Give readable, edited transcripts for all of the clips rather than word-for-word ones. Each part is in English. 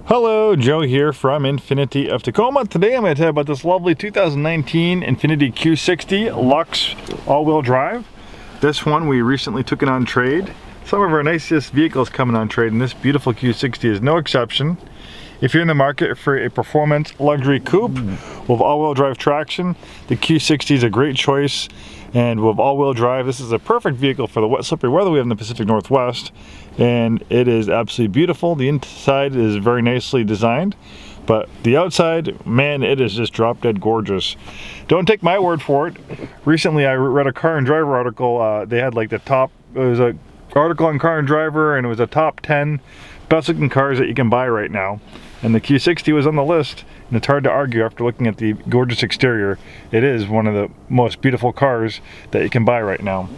Hello, Joe here from Infiniti of Tacoma. Today I'm going to tell you about this lovely 2019 Infiniti Q60 Luxe all-wheel drive. This one we recently took it on trade. Some of our nicest vehicles coming on trade, and this beautiful Q60 is no exception. If you're in the market for a performance luxury coupe with all-wheel drive traction, the Q60 is a great choice. And with all-wheel drive, this is a perfect vehicle for the wet, slippery weather we have in the Pacific Northwest. And it is absolutely beautiful. The inside is very nicely designed, but the outside, man, it is just drop dead gorgeous. Don't take my word for it. Recently, I read a Car and Driver article. They had like the top, it was an article on Car and Driver, and it was a top 10 best looking cars that you can buy right now. And the Q60 was on the list, and it's hard to argue after looking at the gorgeous exterior. It is one of the most beautiful cars that you can buy right now.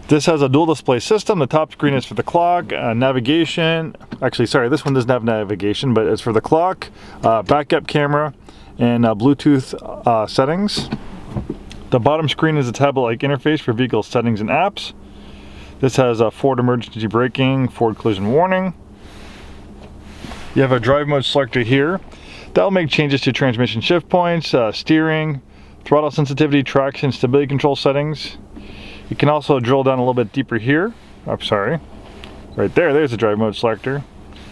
This has a dual display system. The top screen is for the clock, navigation. Actually, sorry, this one doesn't have navigation, but it's for the clock, backup camera, and Bluetooth settings. The bottom screen is a tablet-like interface for vehicle settings and apps. This has a forward emergency braking, forward collision warning. You have a drive mode selector here. That'll make changes to transmission shift points, steering, throttle sensitivity, traction, stability control settings. You can also drill down a little bit deeper here. I'm sorry. Right there, there's the drive mode selector.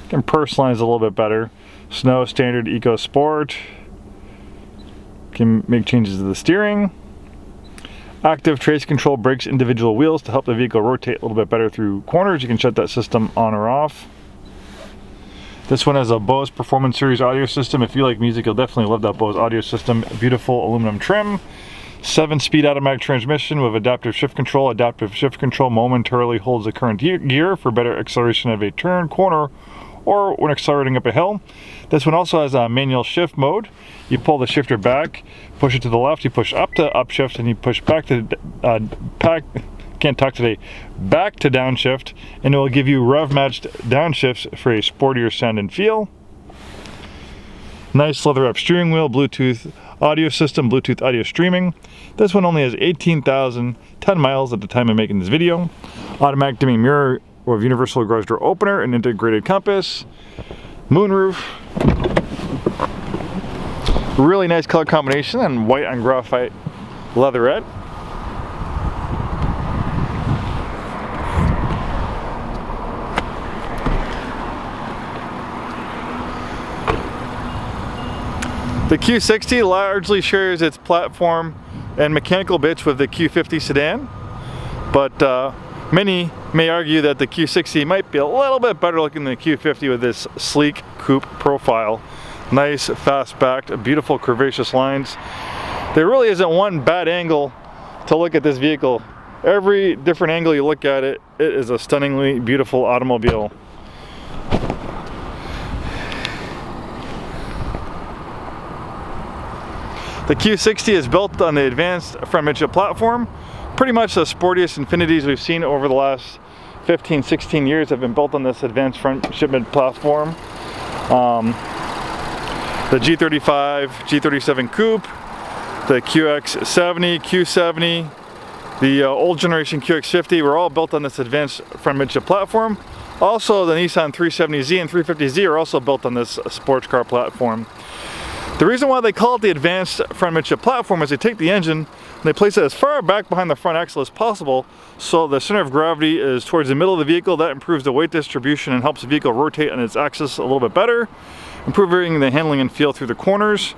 You can personalize a little bit better. Snow, standard, eco, sport. You can make changes to the steering. Active trace control brakes individual wheels to help the vehicle rotate a little bit better through corners. You can shut that system on or off. This one has a Bose Performance Series audio system. If you like music, you'll definitely love that Bose audio system. Beautiful aluminum trim. 7-speed automatic transmission with adaptive shift control. Adaptive shift control momentarily holds the current gear for better acceleration of a turn, corner, or when accelerating up a hill. This one also has a manual shift mode. You pull the shifter back, push it to the left, you push up to upshift, and you push back to back to downshift, and it will give you rev matched downshifts for a sportier sound and feel. Nice leather up steering wheel, Bluetooth audio system, Bluetooth audio streaming. This one only has 18,010 miles at the time of making this video. Automatic dimming mirror with universal garage door opener and integrated compass. Moonroof. Really nice color combination, and white on graphite leatherette. The Q60 largely shares its platform and mechanical bits with the Q50 sedan, but many may argue that the Q60 might be a little bit better looking than the Q50 with this sleek coupe profile. Nice, fast-backed, beautiful curvaceous lines. There really isn't one bad angle to look at this vehicle. Every different angle you look at it, it is a stunningly beautiful automobile. The Q60 is built on the advanced front midship platform. Pretty much the sportiest Infinitis we've seen over the last 15-16 years have been built on this advanced front shipment platform. The G35, G37 Coupe, the QX70, Q70, the old generation QX50 were all built on this advanced front midship platform. Also, the Nissan 370Z and 350Z are also built on this sports car platform. The reason why they call it the advanced front midship platform is they take the engine and they place it as far back behind the front axle as possible, so the center of gravity is towards the middle of the vehicle. That improves the weight distribution and helps the vehicle rotate on its axis a little bit better, improving the handling and feel through the corners.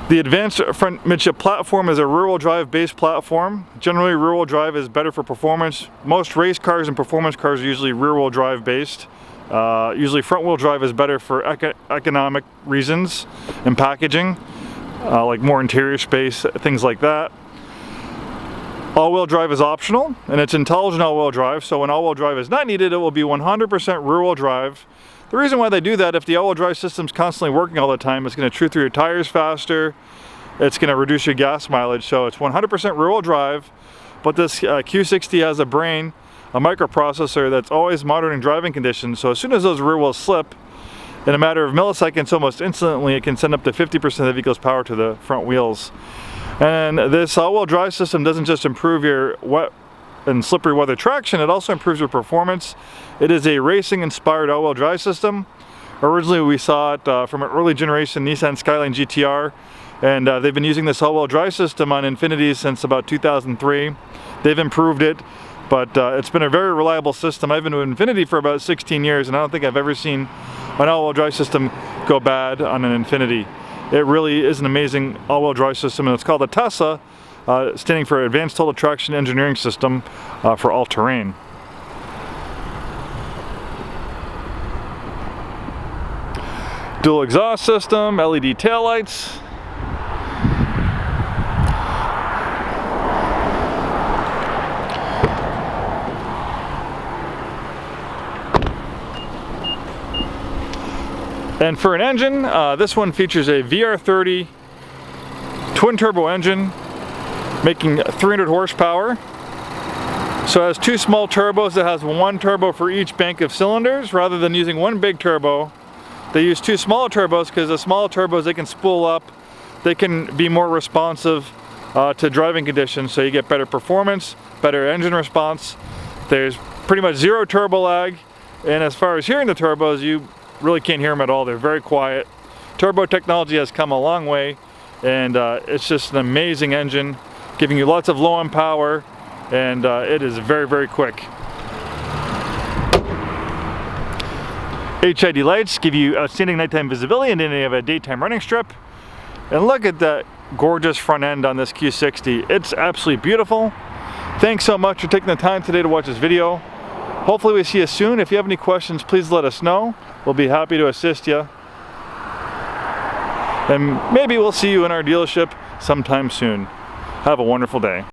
The advanced front midship platform is a rear-wheel drive based platform. Generally, rear-wheel drive is better for performance. Most race cars and performance cars are usually rear-wheel drive based. Usually front-wheel drive is better for economic reasons and packaging, like more interior space, things like that. All-wheel drive is optional, and it's intelligent all-wheel drive, so when all-wheel drive is not needed, it will be 100% rear-wheel drive. The reason why they do that, if the all-wheel drive system is constantly working all the time, it's going to chew through your tires faster, it's going to reduce your gas mileage, so it's 100% rear-wheel drive, but this Q60 has a brain, a microprocessor that's always monitoring driving conditions, so as soon as those rear wheels slip, in a matter of milliseconds, almost instantly, it can send up to 50% of the vehicle's power to the front wheels. And this all-wheel drive system doesn't just improve your wet and slippery weather traction, it also improves your performance. It is a racing-inspired all-wheel drive system. Originally we saw it from an early generation Nissan Skyline GTR, and they've been using this all-wheel drive system on Infiniti since about 2003. They've improved it, but it's been a very reliable system. I've been with Infiniti for about 16 years, and I don't think I've ever seen an all-wheel drive system go bad on an Infiniti. It really is an amazing all-wheel drive system, and it's called a TESSA, standing for Advanced Total Traction Engineering System for all-terrain. Dual exhaust system, LED taillights. And for an engine, this one features a VR30 twin turbo engine making 300 horsepower. So it has two small turbos. It has one turbo for each bank of cylinders. Rather than using one big turbo, they use two smaller turbos because the smaller turbos, they can spool up. They can be more responsive to driving conditions, so you get better performance, better engine response. There's pretty much zero turbo lag, and as far as hearing the turbos, you really can't hear them at all. They're very quiet. Turbo technology has come a long way, and it's just an amazing engine, giving you lots of low-end power, and it is very, very quick. HID lights give you outstanding nighttime visibility, and then you have a daytime running strip. And look at that gorgeous front end on this Q60. It's absolutely beautiful. Thanks so much for taking the time today to watch this video. Hopefully we see you soon. If you have any questions, please let us know. We'll be happy to assist you. And maybe we'll see you in our dealership sometime soon. Have a wonderful day.